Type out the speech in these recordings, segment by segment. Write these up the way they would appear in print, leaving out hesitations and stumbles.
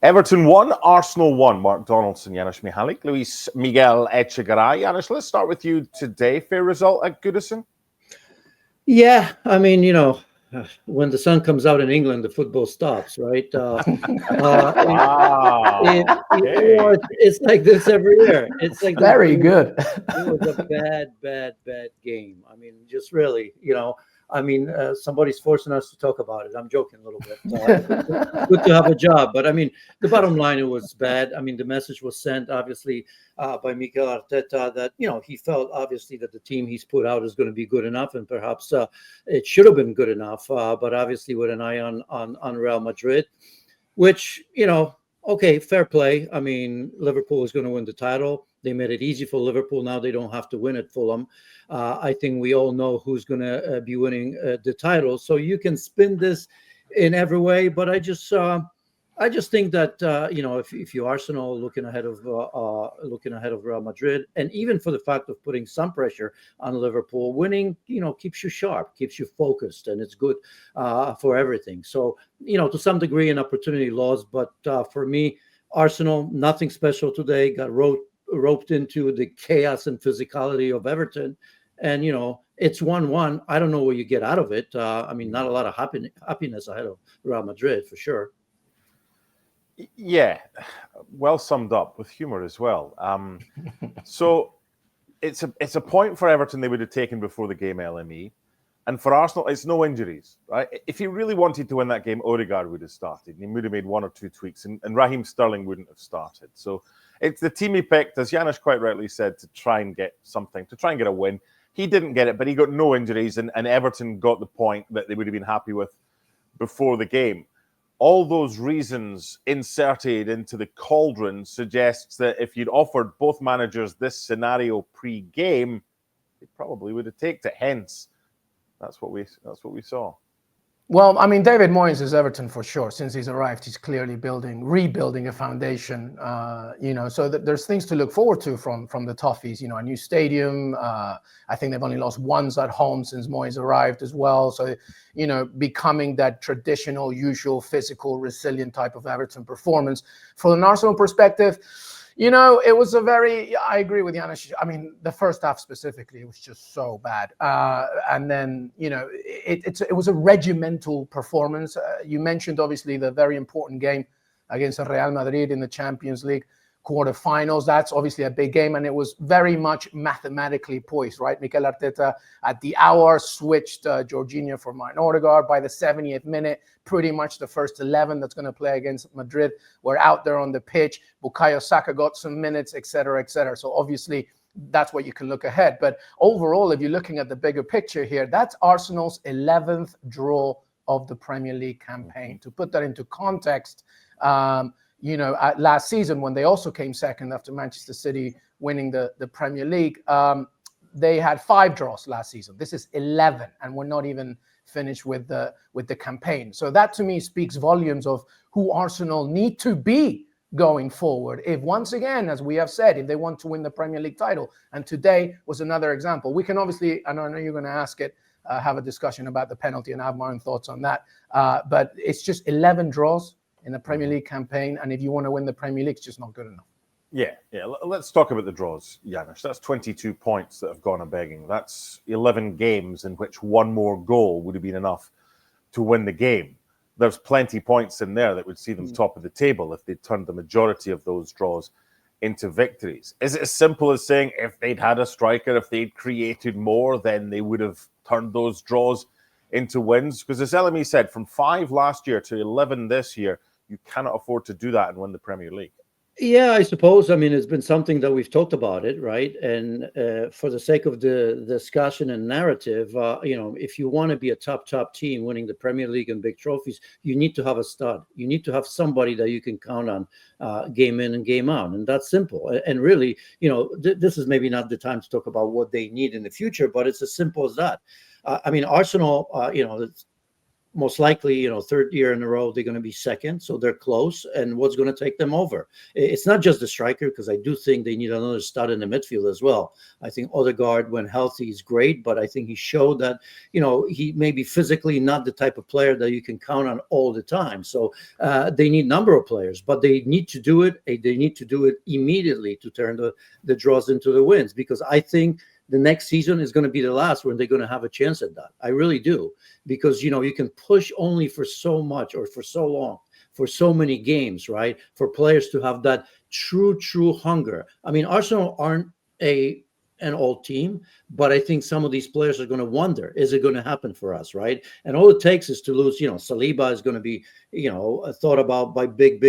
Everton 1, Arsenal 1. Mark Donaldson, Janusz Michallik, Miguel Echegaray. Janusz, let's start with you today. Fair result at Goodison? Yeah, I mean, when the sun comes out in England, the football stops, right? It's like this every year. It's like very good. It was a bad game. I mean, just really, somebody's forcing us to talk about it. I'm joking a little bit. Good to have a job, but I mean, the bottom line, it was bad. I mean, the message was sent, obviously, by Miguel Arteta that he felt obviously that the team he's put out is going to be good enough, and perhaps it should have been good enough. But obviously, with an eye on Real Madrid, which okay, fair play. I mean, Liverpool is going to win the title. They made it easy for Liverpool. Now they don't have to win at Fulham. I think we all know who's going to be winning the title. So you can spin this in every way, but I just think that if you Arsenal looking ahead of Real Madrid, and even for the fact of putting some pressure on Liverpool, winning keeps you sharp, keeps you focused, and it's good for everything. So to some degree an opportunity lost, but for me, Arsenal, nothing special today. Got roped into the chaos and physicality of Everton, and it's 1-1. I don't know what you get out of it. I mean, not a lot of happiness ahead of Real Madrid for sure. Yeah, well summed up with humor as well. So it's a point for Everton they would have taken before the game, LME, and for Arsenal it's no injuries, right? If he really wanted to win that game, Odegaard would have started, and he would have made one or two tweaks, and Raheem Sterling wouldn't have started. So it's the team he picked, as Janusz quite rightly said, to try and get something, to try and get a win. He didn't get it, but he got no injuries, and Everton got the point that they would have been happy with before the game. All those reasons inserted into the cauldron suggests that if you'd offered both managers this scenario pre-game, they probably would have taken it. Hence, that's what we saw. Well, I mean, David Moyes is Everton for sure. Since he's arrived, he's clearly rebuilding a foundation. So there's things to look forward to from the Toffees. A new stadium. I think they've only lost once at home since Moyes arrived as well. So, becoming that traditional, usual, physical, resilient type of Everton performance. From an Arsenal perspective, it was I agree with Janusz. I mean, the first half specifically, it was just so bad. And then, it was a regimental performance. You mentioned, obviously, the very important game against Real Madrid in the Champions League quarterfinals. That's obviously a big game, and it was very much mathematically poised, right? Mikel Arteta at the hour switched Jorginho for Martin Odegaard. By the 70th minute, pretty much the first 11 that's going to play against Madrid were out there on the pitch. Bukayo Saka got some minutes, etc., etc. So obviously that's what you can look ahead. But overall, if you're looking at the bigger picture here, that's Arsenal's 11th draw of the Premier League campaign. To put that into context, last season when they also came second after Manchester City winning the Premier League, they had 5 draws last season. This is 11, and we're not even finished with the campaign. So that to me speaks volumes of who Arsenal need to be going forward. If once again, as we have said, if they want to win the Premier League title, and today was another example. We can obviously, and I know you're going to ask it, have a discussion about the penalty, and I have my own thoughts on that. But it's just 11 draws in the Premier League campaign, and if you want to win the Premier League, it's just not good enough. Yeah. Let's talk about the draws, Janusz. That's 22 points that have gone a begging. That's 11 games in which one more goal would have been enough to win the game. There's plenty points in there that would see them top of the table if they turned the majority of those draws into victories. Is it as simple as saying if they'd had a striker, if they'd created more, then they would have turned those draws into wins? Because as LME said, from 5 last year to 11 this year, you cannot afford to do that and win the Premier League. Yeah, I suppose. I mean, it's been something that we've talked about it, right? And for the sake of the discussion and narrative, if you want to be a top team winning the Premier League and big trophies, you need to have a stud. You need to have somebody that you can count on game in and game out. And that's simple. And really, this is maybe not the time to talk about what they need in the future, but it's as simple as that. I mean, Arsenal, most likely, third year in a row, they're going to be second. So they're close. And what's going to take them over? It's not just the striker, because I do think they need another stud in the midfield as well. I think Odegaard, when healthy, is great, but I think he showed that, he may be physically not the type of player that you can count on all the time. So they need a number of players, but they need to do it. They need to do it immediately to turn the draws into the wins, because I think the next season is going to be the last when they're going to have a chance at that. I really do, because, you can push only for so much or for so long, for so many games, right? For players to have that true hunger. I mean, Arsenal aren't an old team, but I think some of these players are going to wonder, is it going to happen for us, right? And all it takes is to lose. Saliba is going to be, thought about by big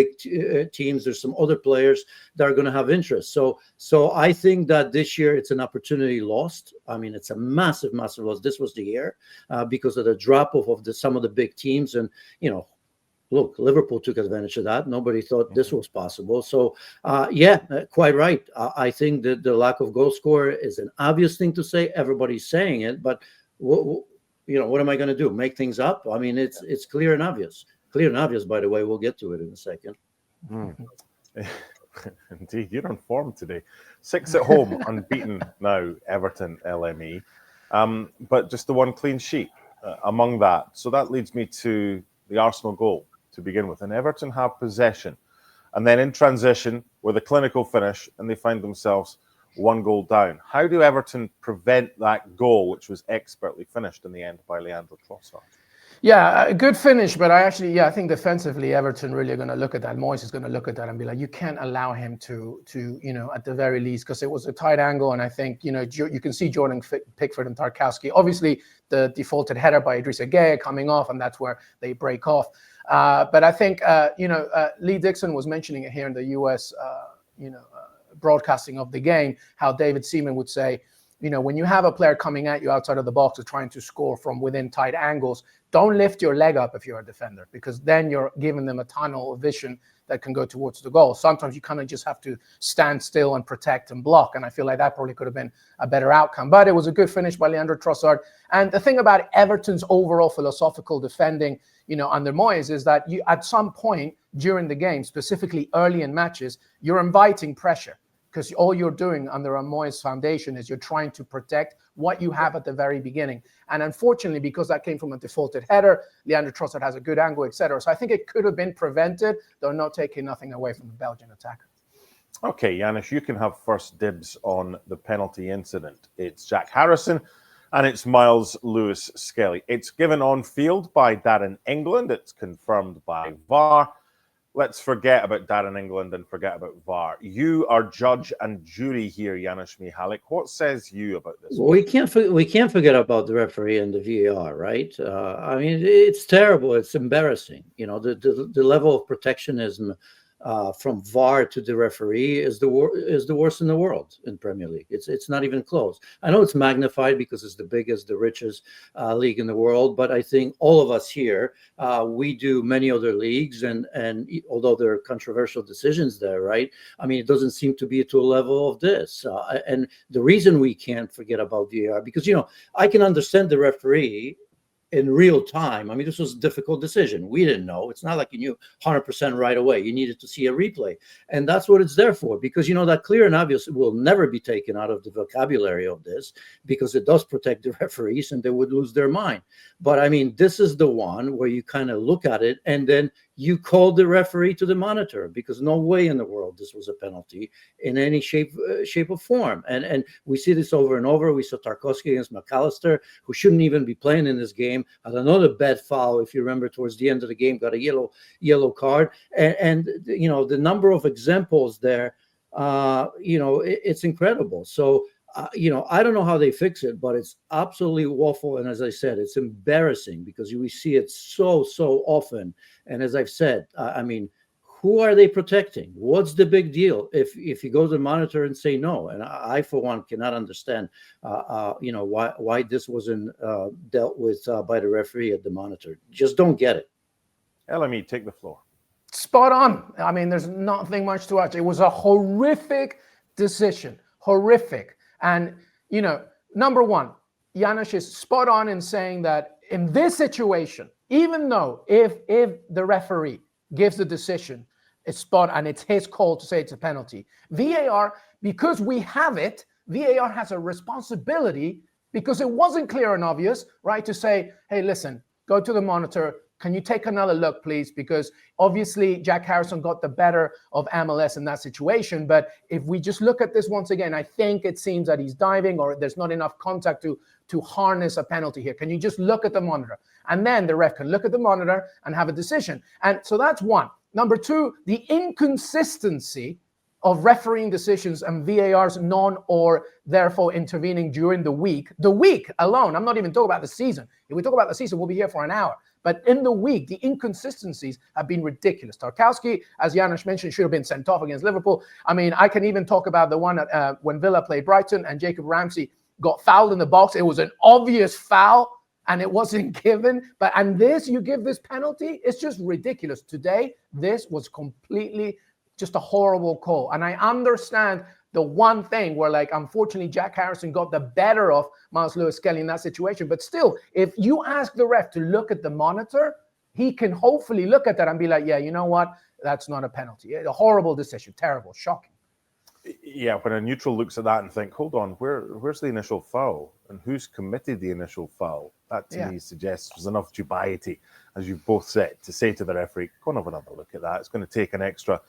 teams. There's some other players that are going to have interest. So I think that this year it's an opportunity lost. I mean, it's a massive loss. This was the year because of the drop off of some of the big teams, and look, Liverpool took advantage of that. Nobody thought this was possible. So, quite right. I think that the lack of goal scorer is an obvious thing to say. Everybody's saying it, but what am I going to do? Make things up? I mean, it's clear and obvious. Clear and obvious, by the way. We'll get to it in a second. Indeed, you're on form today. 6 at home, unbeaten now, Everton, LME. But just the one clean sheet among that. So that leads me to the Arsenal goal to begin with. And Everton have possession. And then in transition, with a clinical finish, and they find themselves 1 goal down. How do Everton prevent that goal, which was expertly finished in the end by Leandro Trossard? Yeah, a good finish, but I think defensively, Everton really are going to look at that. Moyes is going to look at that and be like, you can't allow him to at the very least, because it was a tight angle, and I think, you can see Jordan Pickford and Tarkowski. Obviously, the defaulted header by Echegaray coming off, and that's where they break off. But I think, Lee Dixon was mentioning it here in the US, broadcasting of the game, how David Seaman would say, when you have a player coming at you outside of the box or trying to score from within tight angles, don't lift your leg up if you're a defender, because then you're giving them a tunnel of vision that can go towards the goal. Sometimes you kind of just have to stand still and protect and block. And I feel like that probably could have been a better outcome. But it was a good finish by Leandro Trossard. And the thing about Everton's overall philosophical defending, under Moyes, is that you, at some point during the game, specifically early in matches, you're inviting pressure. Because all you're doing under a Moyes foundation is you're trying to protect what you have at the very beginning. And unfortunately, because that came from a defaulted header, Leandro Trossard has a good angle, etc. So I think it could have been prevented, though not taking nothing away from the Belgian attacker. Okay, Janusz, you can have first dibs on the penalty incident. It's Jack Harrison and it's Miles Lewis-Skelly. It's given on field by Darren England. It's confirmed by VAR. Let's forget about Darren England and forget about VAR. You are judge and jury here, Janusz Michallik. What says you about this? Well, we can't forget about the referee and the VAR, right? I mean, it's terrible. It's embarrassing. The level of protectionism from VAR to the referee is the worst in the world in Premier League. It's not even close. I know it's magnified because it's the biggest, the richest league in the world, but I think all of us here, we do many other leagues, and although there are controversial decisions there, right? I mean, it doesn't seem to be to a level of this. And the reason we can't forget about VAR, because I can understand the referee in real time. I mean, this was a difficult decision. We didn't know. It's not like you knew 100% right away. You needed to see a replay. And that's what it's there for, because, that clear and obvious will never be taken out of the vocabulary of this, because it does protect the referees and they would lose their mind. But I mean, this is the one where you kind of look at it and then you call the referee to the monitor, because no way in the world this was a penalty in any shape or form. And we see this over and over. We saw Tarkowski against McAllister, who shouldn't even be playing in this game, had another bad foul, if you remember, towards the end of the game, got a yellow card. And the number of examples there, it's incredible. So, I don't know how they fix it, but it's absolutely awful. And as I said, it's embarrassing because we see it so often. And as I've said, I mean, who are they protecting? What's the big deal if you go to the monitor and say no? And I for one, cannot understand, why this wasn't dealt with by the referee at the monitor. Just don't get it. LME, take the floor. Spot on. I mean, there's nothing much to watch. It was a horrific decision. Horrific. And, number one, Janusz is spot on in saying that in this situation, even though if the referee gives the decision a spot and it's his call to say it's a penalty, VAR, because we have it, VAR has a responsibility, because it wasn't clear and obvious, right, to say, hey, listen, go to the monitor. Can you take another look, please? Because obviously Jack Harrison got the better of MLS in that situation. But if we just look at this once again, I think it seems that he's diving or there's not enough contact to harness a penalty here. Can you just look at the monitor? And then the ref can look at the monitor and have a decision. And so that's one. Number two, the inconsistency of refereeing decisions and VAR's non or therefore intervening during the week alone. I'm not even talking about the season. If we talk about the season, we'll be here for an hour. But in the week, the inconsistencies have been ridiculous. Tarkowski, as Janusz mentioned, should have been sent off against Liverpool. I mean, I can even talk about the one when Villa played Brighton and Jacob Ramsey got fouled in the box. It was an obvious foul and it wasn't given. And this, you give this penalty, it's just ridiculous. Today, this was completely just a horrible call. And I understand the one thing where, like, unfortunately, Jack Harrison got the better of Miles Lewis-Skelly in that situation. But still, if you ask the ref to look at the monitor, he can hopefully look at that and be like, yeah, you know what? That's not a penalty. A horrible decision. Terrible. Shocking. Yeah, when a neutral looks at that and think, hold on, where's the initial foul? And who's committed the initial foul? That to me suggests there's enough dubiety, as you've both said, to say to the referee, go and have another look at that. It's going to take an extra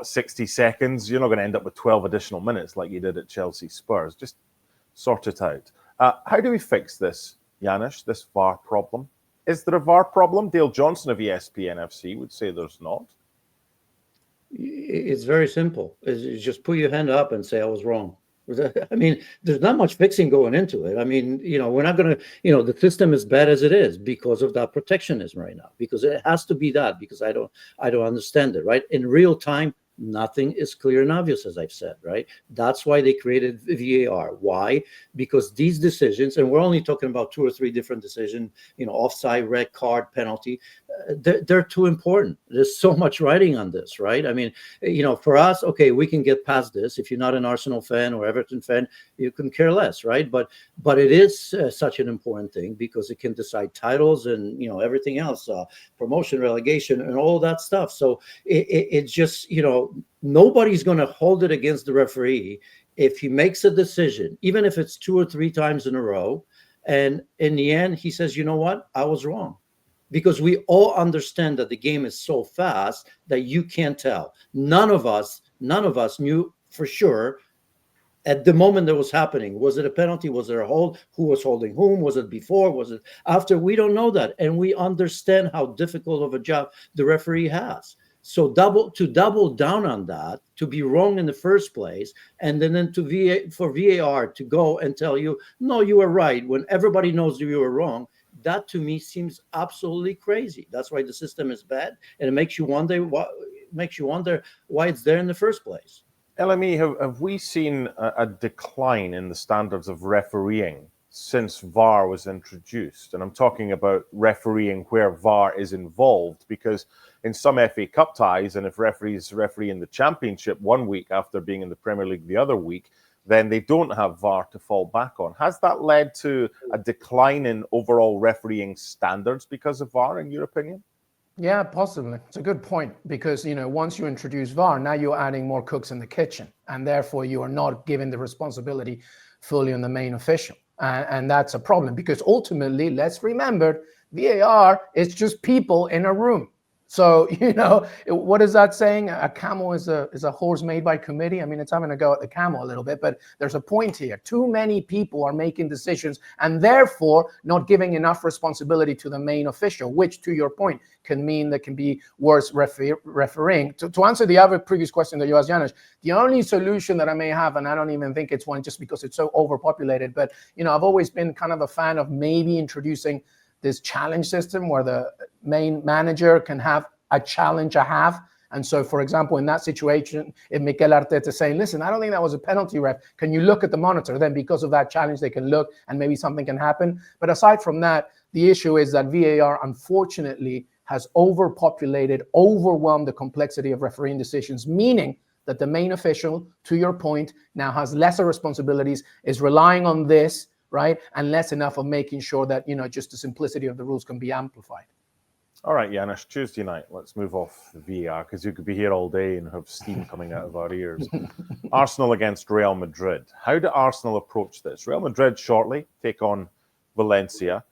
60 seconds? You're not going to end up with 12 additional minutes like you did at Chelsea Spurs. Just sort it out. How do we fix this, Janusz, this VAR problem? Is there a VAR problem? Dale Johnson of ESPN FC would say there's not. It's very simple. It's just put your hand up and say, I was wrong. I mean, there's not much fixing going into it. I mean, we're not going to, the system is bad as it is because of that protectionism right now, because it has to be that, because I don't understand it, right? In real time, nothing is clear and obvious, as I've said, right? That's why they created VAR. Why? Because these decisions, and we're only talking about 2 or 3 different decisions, offside, red card, penalty, they're too important. There's so much writing on this, right? I mean, for us, okay, we can get past this. If you're not an Arsenal fan or Everton fan, you can care less, right? But it is such an important thing because it can decide titles and, everything else, promotion, relegation, and all that stuff. So it's just, nobody's going to hold it against the referee if he makes a decision, even if it's 2 or 3 times in a row. And in the end, he says, you know what? I was wrong. Because we all understand that the game is so fast that you can't tell. None of us knew for sure at the moment that was happening. Was it a penalty? Was it a hold? Who was holding whom? Was it before? Was it after? We don't know that. And we understand how difficult of a job the referee has. So double down on that, to be wrong in the first place, and then for VAR to go and tell you, no, you were right, when everybody knows you were wrong, that to me seems absolutely crazy. That's why the system is bad, and it makes you wonder why it's there in the first place. LME, have we seen a decline in the standards of refereeing since VAR was introduced? And I'm talking about refereeing where VAR is involved, because in some FA Cup ties, and if referees referee in the Championship one week after being in the Premier League the other week, then they don't have VAR to fall back on. Has that led to a decline in overall refereeing standards because of VAR, in your opinion? Yeah, possibly. It's a good point, because, once you introduce VAR, now you're adding more cooks in the kitchen, and therefore you are not giving the responsibility fully on the main official. And that's a problem, because ultimately, let's remember, VAR is just people in a room. So, what is that saying? A camel is a horse made by committee. I mean, it's having a go at the camel a little bit, but there's a point here. Too many people are making decisions and therefore not giving enough responsibility to the main official, which, to your point, can mean there can be worse refereeing. To answer the other previous question that you asked, Janusz, the only solution that I may have, and I don't even think it's one just because it's so overpopulated, but, I've always been kind of a fan of maybe introducing this challenge system where the main manager can have a challenge a half. And so, for example, in that situation, if Miguel Arteta is saying, listen, I don't think that was a penalty, ref, can you look at the monitor? Then because of that challenge, they can look and maybe something can happen. But aside from that, the issue is that VAR, unfortunately, has overwhelmed the complexity of refereeing decisions, meaning that the main official, to your point, now has lesser responsibilities, is relying on this right? And less enough of making sure that, just the simplicity of the rules can be amplified. All right, Janusz, Tuesday night. Let's move off the VAR because you could be here all day and have steam coming out of our ears. Arsenal against Real Madrid. How do Arsenal approach this? Real Madrid shortly take on Valencia.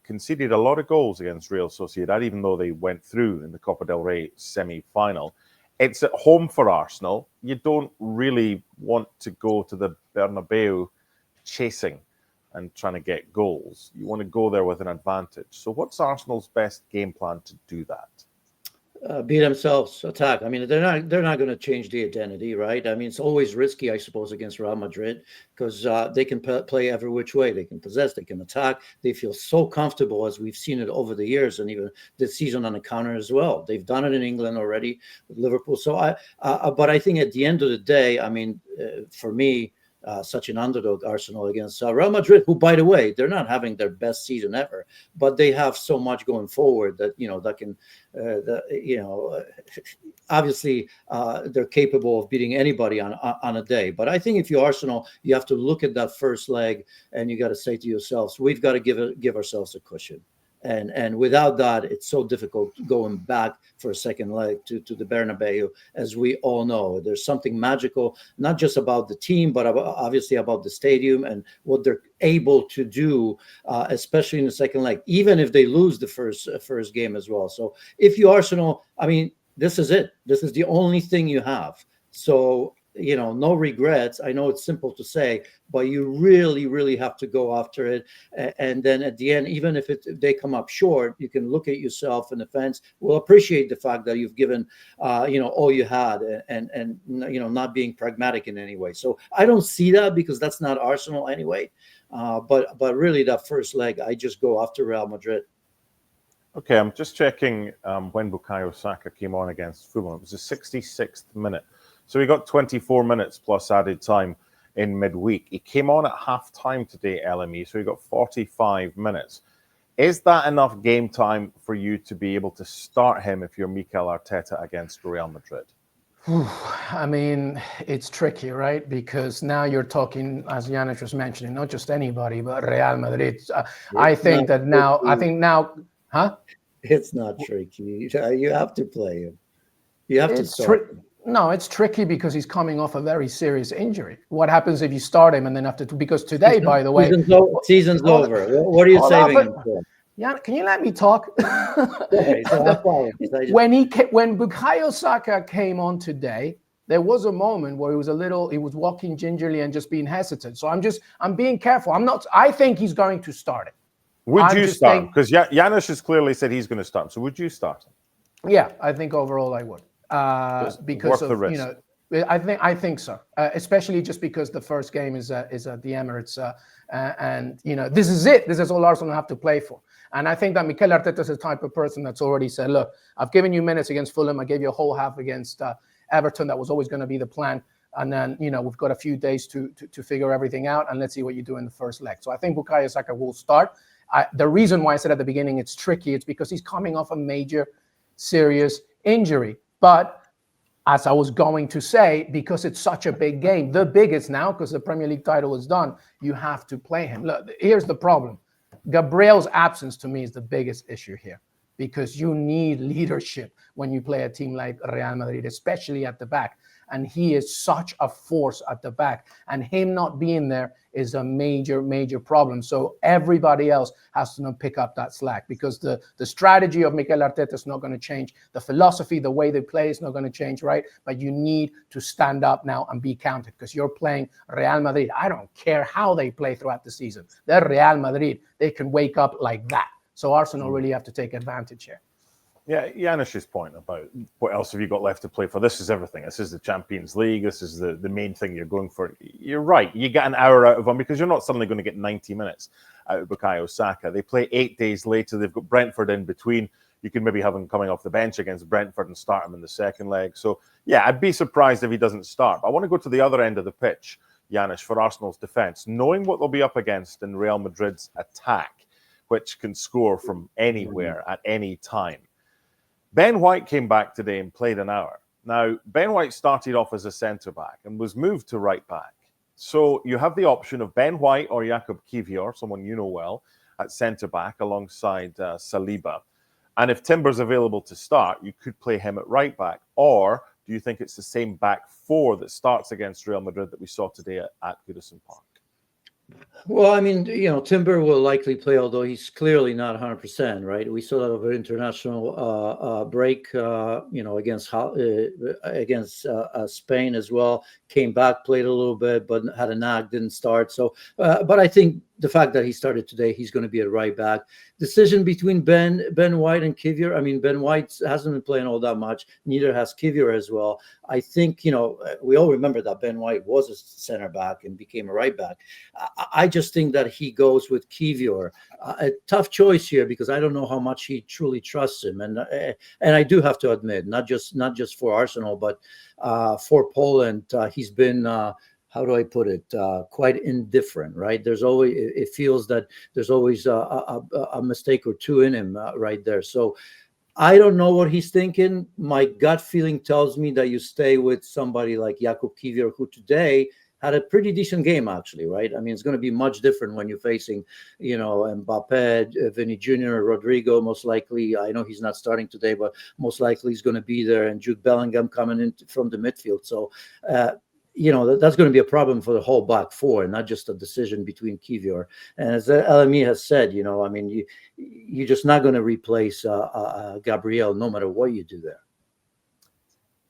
Conceded a lot of goals against Real Sociedad, even though they went through in the Copa del Rey semi-final. It's at home for Arsenal. You don't really want to go to the Bernabeu chasing and trying to get goals. You want to go there with an advantage. So what's Arsenal's best game plan to do that? Be themselves, attack. I mean, they're not going to change the identity, right? I mean, it's always risky, I suppose, against Real Madrid because they can play every which way. They can possess, they can attack. They feel so comfortable, as we've seen it over the years, and even this season on the counter as well. They've done it in England already with Liverpool. So but I think at the end of the day, I mean, for me, such an underdog Arsenal against Real Madrid, who, by the way, they're not having their best season ever, but they have so much going forward that that can, obviously they're capable of beating anybody on a day. But I think if you're Arsenal, you have to look at that first leg and you got to say to yourselves, we've got to give ourselves a cushion. And without that, it's so difficult going back for a second leg to the Bernabeu. As we all know, there's something magical, not just about the team, but obviously about the stadium and what they're able to do, especially in the second leg, even if they lose the first game as well. So if you Arsenal, I mean, this is it. This is the only thing you have. So, no regrets. I know it's simple to say, but you really, really have to go after it. And then at the end, even if they come up short, you can look at yourself in the fence. We'll appreciate the fact that you've given, all you had and not being pragmatic in any way. So I don't see that because that's not Arsenal anyway. But really that first leg, I just go after Real Madrid. Okay, I'm just checking when Bukayo Saka came on against Fulham. It was the 66th minute. So he got 24 minutes plus added time in midweek. He came on at half-time today, LME, so he got 45 minutes. Is that enough game time for you to be able to start him if you're Mikel Arteta against Real Madrid? I mean, it's tricky, right? Because now you're talking, as Janusz was mentioning, not just anybody, but Real Madrid. I think now, huh? It's not tricky. You have to play him. You have to start him. No, it's tricky because he's coming off a very serious injury. What happens if you start him and then because today, by the way, season's over. What are you saving him for? Yeah, can you let me talk? Okay, so when Bukayo Saka came on today, there was a moment where he was walking gingerly and just being hesitant. So I'm being careful. I think he's going to start it. Would you start him? Because Janusz has clearly said he's going to start him. So would you start him? Yeah, I think overall I would. Because of I think so, especially just because the first game is at the Emirates, and this is it. This is all Arsenal have to play for. And I think that Mikel Arteta is the type of person that's already said, look, I've given you minutes against Fulham. I gave you a whole half against Everton. That was always going to be the plan. And then we've got a few days to figure everything out, and let's see what you do in the first leg. So I think Bukayo Saka will start. The reason why I said at the beginning it's tricky, it's because he's coming off a major, serious injury. But as I was going to say, because it's such a big game, the biggest now, because the Premier League title is done, you have to play him. Look, here's the problem. Gabriel's absence to me is the biggest issue here, because you need leadership when you play a team like Real Madrid, especially at the back. And he is such a force at the back. And him not being there is a major, major problem. So everybody else has to pick up that slack, because the strategy of Mikel Arteta is not going to change. The philosophy, the way they play is not going to change, right? But you need to stand up now and be counted, because you're playing Real Madrid. I don't care how they play throughout the season. They're Real Madrid. They can wake up like that. So Arsenal really have to take advantage here. Yeah, Janusz's point about what else have you got left to play for? This is everything. This is the Champions League. This is the main thing you're going for. You're right. You get an hour out of them because you're not suddenly going to get 90 minutes out of Bukayo Saka. They play 8 days later. They've got Brentford in between. You can maybe have him coming off the bench against Brentford and start him in the second leg. So, yeah, I'd be surprised if he doesn't start. But I want to go to the other end of the pitch, Janusz, for Arsenal's defence. Knowing what they'll be up against in Real Madrid's attack, which can score from anywhere at any time. Ben White came back today and played an hour. Now, Ben White started off as a centre-back and was moved to right-back. So you have the option of Ben White or Jakub Kiwior, someone you know well, at centre-back alongside Saliba. And if Timber's available to start, you could play him at right-back. Or do you think it's the same back four that starts against Real Madrid that we saw today at Goodison Park? Well, I mean, Timber will likely play, although he's clearly not 100%, right? We saw that over international break, against Spain as well. Came back, played a little bit, but had a nag, didn't start. So, but I think the fact that he started today, he's going to be at right back. Decision between Ben White and Kiwior. I mean, Ben White hasn't been playing all that much. Neither has Kiwior as well. I think, we all remember that Ben White was a center back and became a right back. I just think that he goes with Kiwior. A tough choice here because I don't know how much he truly trusts him. And I do have to admit, not just for Arsenal, but for Poland, he's been how do I put it? Quite indifferent, right? It feels that there's always a mistake or two in him right there. So I don't know what he's thinking. My gut feeling tells me that you stay with somebody like Jakub Kiwior, who today had a pretty decent game, actually, right? I mean, it's going to be much different when you're facing, Mbappe, Vinny Jr., Rodrigo, most likely. I know he's not starting today, but most likely he's going to be there, and Jude Bellingham coming in from the midfield. So, that's going to be a problem for the whole back four, not just a decision between Kiwior. And as LME has said, you're just not going to replace Gabriel no matter what you do there.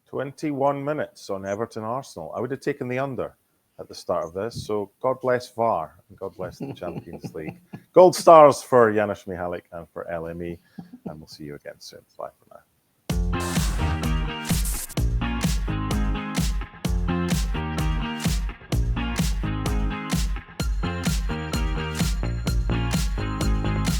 21 minutes on Everton Arsenal. I would have taken the under at the start of this. So God bless VAR and God bless the Champions League. Gold stars for Janusz, Michallik and for LME. And we'll see you again soon. Bye for now.